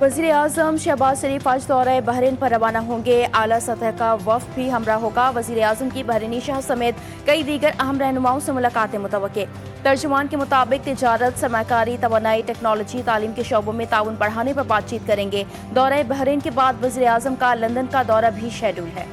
वज़ीर आज़म शहबाज शरीफ आज दौरे बहरीन पर रवाना होंगे। आला सतह का वफ़द भी हमरा होगा। वज़ीर आज़म की बहरीनी शाह समेत कई दीगर अहम रहनुमाओं से मुलाकातें मुतवक्के। तर्जुमान के मुताबिक तिजारत, सरमाकारी, तवानाई, टेक्नोलॉजी, तालीम के शोबों में ताउन बढ़ाने पर बातचीत करेंगे। दौरे बहरीन के बाद वज़ीर आज़म का लंदन का दौरा भी शेड्यूल है।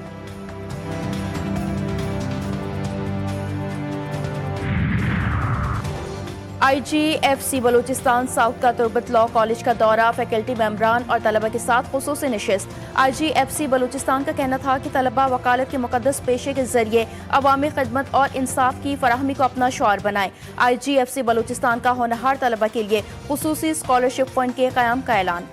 IGFC बलूचिस्तान साउथ का तुर्बत लॉ कॉलेज का दौरा, फैकल्टी मेंबरान और तलबा के साथ खुसूसी नशिस्त। IGFC बलूचिस्तान का कहना था कि तलबा वकालत के मुकद्दस पेशे के जरिए अवामी खिदमत और इंसाफ की फराहमी को अपना शौर बनाए। IGFC बलूचिस्तान का होनहार तलबा के लिए खुसूसी स्कॉलरशिप फंड के क़याम का ऐलान।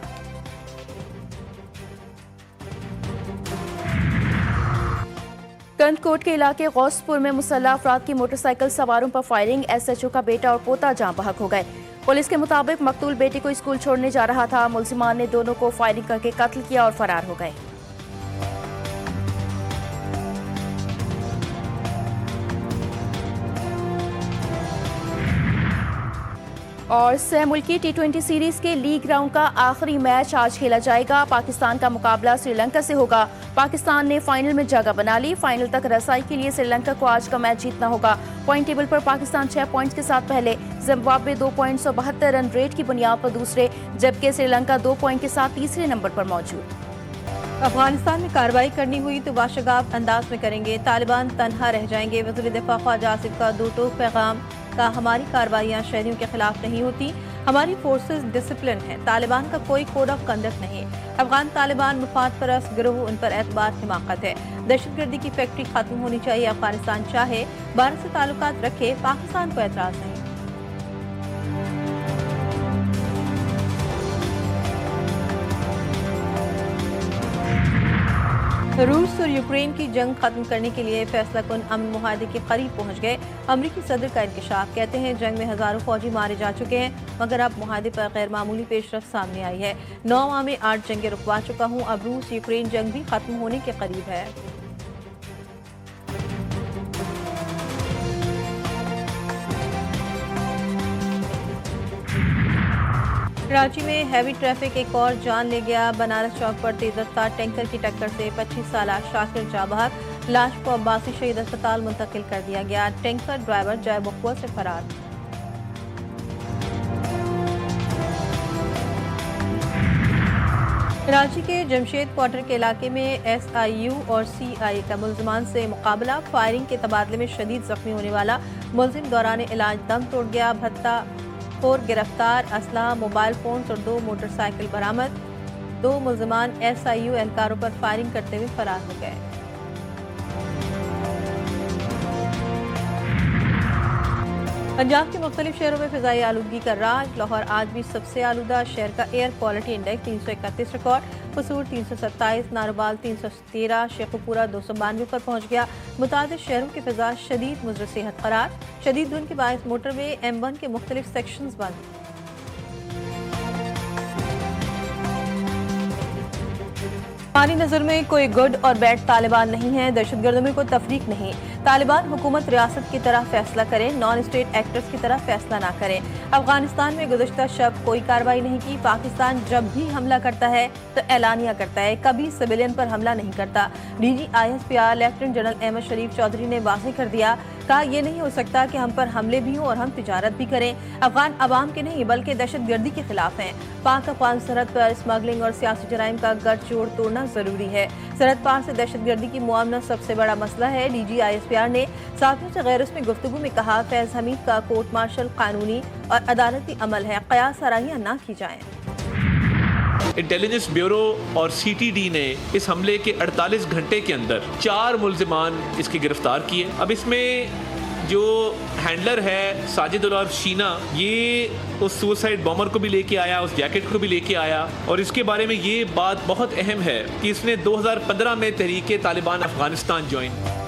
कंदकोट के इलाके गौसपुर में मुसल्लह अफराद की मोटरसाइकिल सवारों पर फायरिंग। SHO का बेटा और पोता जाँ बहक हो गए। पुलिस के मुताबिक मकतूल बेटे को स्कूल छोड़ने जा रहा था। मुलजिमान ने दोनों को फायरिंग करके कत्ल किया और फरार हो गए। और सह मुल्की T20 सीरीज के लीग राउंड का आखिरी मैच आज खेला जाएगा। पाकिस्तान का मुकाबला श्रीलंका से होगा। पाकिस्तान ने फाइनल में जगह बना ली। फाइनल तक रसाई के लिए श्रीलंका को आज का मैच जीतना होगा। पॉइंट टेबल पर पाकिस्तान 6 पॉइंट्स के साथ पहले, जिम्बाब्वे 2 पॉइंट 172 रन रेट की बुनियाद पर दूसरे, जबकि श्रीलंका 2 पॉइंट के साथ तीसरे नंबर पर मौजूद। अफगानिस्तान में कार्रवाई करनी हुई तो बाशगाब अंदाज में करेंगे। तालिबान तनहा रह जाएंगे। वज़ीर दिफा ख्वाजा आसिफ का दो टोक पैगाम का, हमारी कार्रवाइयाँ शहरियों के खिलाफ नहीं होती, हमारी फोर्सेस डिसिप्लिन है। तालिबान का कोई कोड ऑफ कंडक्ट नहीं। अफगान तालिबान मुफाद परस्त गिरोह, उन पर एतबार हिमाकत है। दहशतगर्दी की फैक्ट्री खत्म होनी चाहिए। अफगानिस्तान चाहे भारत से ताल्लुकात रखे, पाकिस्तान को एतराज नहीं। रूस और यूक्रेन की जंग खत्म करने के लिए फैसला कुन अमन मुआहदे के करीब पहुंच गए। अमरीकी सदर का इंकशाफ, कहते हैं जंग में हजारों फौजी मारे जा चुके हैं, मगर अब मुआहदे पर गैर मामूली पेशरफ सामने आई है। 9 माह में 8 जंगें रुकवा चुका हूं। अब रूस यूक्रेन जंग भी खत्म होने के करीब है। कराची में हैवी ट्रैफिक एक और जान ले गया। बनारस चौक पर तेज रफ्तार टैंकर की टक्कर से 25 साल शाकिर जाँ बहक। लाश को अब्बासी शहीद अस्पताल मुंतकिल कर दिया गया। टैंकर ड्राइवर जय बकुआ से फरार। कराची के जमशेद क्वार्टर के इलाके में SIU और CI का मुलजिमान से मुकाबला। फायरिंग के तबादले में शदीद जख्मी होने वाला मुलजिम दौरान इलाज दम तोड़ गया। भत्ता और गिरफ्तार, असला, मोबाइल फोन और 2 मोटरसाइकिल बरामद। 2 मुलजिमान SIU एहलकारों पर फायरिंग करते हुए फरार हो गए। पंजाब के मुख्तलिफ शहरों में फिजाई आलूदगी का राज। लाहौर आज भी सबसे आलूदा शहर का एयर क्वालिटी इंडेक्स 331 रिकॉर्ड। कसूर 327, नारोबाल 313, शेखुपुरा 292 पर पहुंच गया। मुतादिद शहरों की फिजा शदीद मुज़र सेहत करार। शदीद धुंध के बायस मोटरवे M1 के मुख्तलिफ सेक्शंस बंद। हमारी नज़र में कोई गुड और बैड तालिबान नहीं है। दहशतगर्दों में कोई तफरीक नहीं। तालिबान हुकूमत रियासत की तरह फैसला करें, नॉन स्टेट एक्टर्स की तरह फैसला ना करें। अफगानिस्तान में गुज़श्ता शब कोई कार्रवाई नहीं की। पाकिस्तान जब भी हमला करता है तो एलानिया करता है, कभी सिविलियन पर हमला नहीं करता। DG ISPR lieutenant general Ahmad Sharif Chaudhry ने वाज़ेह कर दिया, कहा यह नहीं हो सकता कि हम पर हमले भी हों और हम तिजारत भी करें। अफगान अवाम के नहीं बल्कि दहशतगर्दी के खिलाफ हैं। पाक अफगान सरहद पर स्मगलिंग और सियासी जराइम का गठजोड़ तोड़ना जरूरी है। सरहद पार से दहशतगर्दी की मुआवना सबसे बड़ा मसला है। DG ISPR ने साथियों से गैर रस्मी गुफ्तगू में कहा, फैज हमीद का कोर्ट मार्शल कानूनी और अदालती अमल है, कयास आराइयां ना की जाएं। इंटेलिजेंस ब्यूरो और CTD ने इस हमले के 48 घंटे के अंदर 4 मुल्जिमान इसकी गिरफ्तार किए। अब इसमें जो हैंडलर है साजिद और शीना, ये उस सुसाइड बॉम्बर को भी लेके आया, उस जैकेट को भी लेके आया, और इसके बारे में ये बात बहुत अहम है कि इसने 2015 में तहरीक तालिबान अफगानिस्तान ज्वाइन।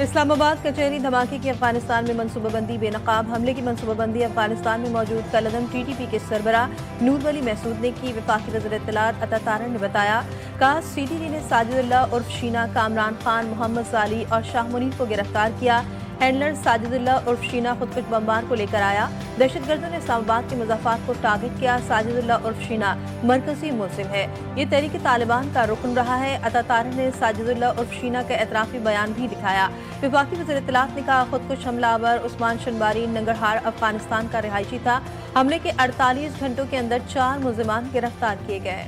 इस्लामाबाद कचहरी धमाके की अफगानिस्तान में मनसूबाबंदी। बेनकाब हमले की मनसूबाबंदी अफगानिस्तान में मौजूद कलदम TTP के सरबराह नूर वली महसूद ने की। वफाकी वज़ीर इत्तलात अता तारन ने बताया, कहा CTD ने साजिदुल्लाह उर्फ शीना, कामरान खान, मोहम्मद साली और शाह मुनीर को गिरफ्तार किया। हैंडलर साजिदुल्ला उर्फ शीना खुदकुश बमबार को लेकर आया। दहशतगर्दों ने इस्लामाबाद के मुज़फ्फराबाद को टारगेट किया। साजिदुल्ला उर्फ शीना मरकजी मुलजिम है। ये तहरीक तालिबान का रुकन रहा है। अता ने साजिदुल्ला उर्फ शीना का एतराफ़ी बयान भी दिखाया। वफाकी वज़ीर इत्तलात ने कहा, खुदकुश हमलावर उस्मान शनबारी नंगरहार अफगानिस्तान का रिहायशी था। हमले के 48 घंटों के अंदर 4 मुलजिमान गिरफ्तार किए गए।